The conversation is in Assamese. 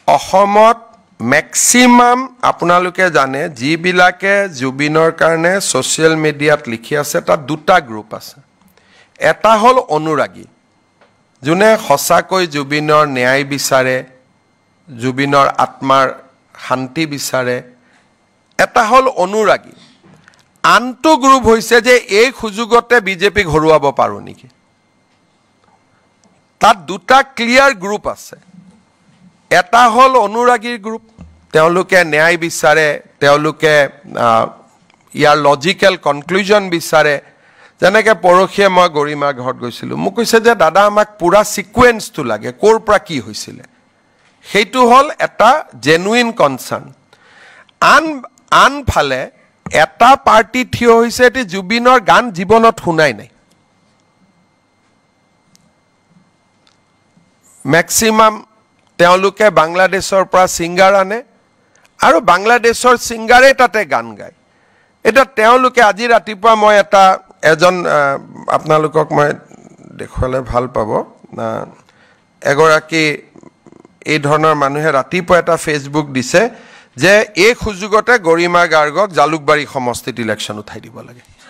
অসমত ম্যাক্সিমাম আপোনালোকে জানে যিবিলাকে জুবিনৰ কাৰণে সোশ্যাল মিডিয়াত লিখি আছে তাত দুটা গ্ৰুপ আছে এটা হল অনুৰাগী যোনে হসাকৈ জুবিনৰ ন্যায় বিচাৰে জুবিনৰ আত্মাৰ শান্তি বিচাৰে এটা হল অনুৰাগী আনটো গ্ৰুপ হৈছে যে এই সুযোগতে বিজেপি ঘৰুৱাব পাৰো নেকি তাত দুটা ক্লিয়াৰ গ্ৰুপ আছে এটা হল অনুৰাগীৰ গ্ৰুপ তেওঁলোকে ন্যায় বিচাৰে তেওঁলোকে ইয়াৰ লজিক্যাল কনক্লুজন বিচাৰে যেনেকৈ পৰখিয়ে মই গৰিমাৰ ঘৰত গৈছিলো মোক কৈছে যে দাদা আমাক পুৰা সিকুৱেন্সটো লাগে কোৰ পৰা কি হৈছিল সেইটো হল এটা জেনুইন কনসাৰ্ন আনফালে এটা পাৰ্টি থিয় হৈছে এটি জুবিনৰ গান জীৱনত শুনাই নাই ম্যাক্সিমাম তেওঁলোকে বাংলাদেশৰ পৰা সিঙ্গাৰ আনে আৰু বাংলাদেশৰ সিঙ্গাৰে তাতে গান গায় এটা তেওঁলোকে আজি ৰাতিপুৱা মই এটা এজন আপোনালোকক মই দেখুৱালে ভাল পাব এগৰাকী এই ধৰণৰ মানুহে ৰাতিপুৱা এটা ফেসবুক দিছে যে এই সুযোগতে গৰিমা গাৰ্গক জালুকবাৰী সমষ্টিত ইলেকশন উঠাই দিব লাগে